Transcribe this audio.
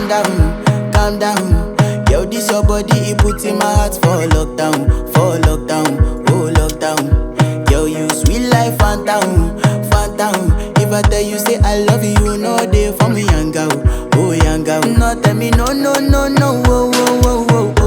calm down. Yo, this your body, it put in my heart for lockdown, oh lockdown. Yo, you sweet life, phantom, phantom. If I tell you say I love you, no day for me, young girl, oh young girl. No tell me no, no, no, no, oh, oh, oh, oh,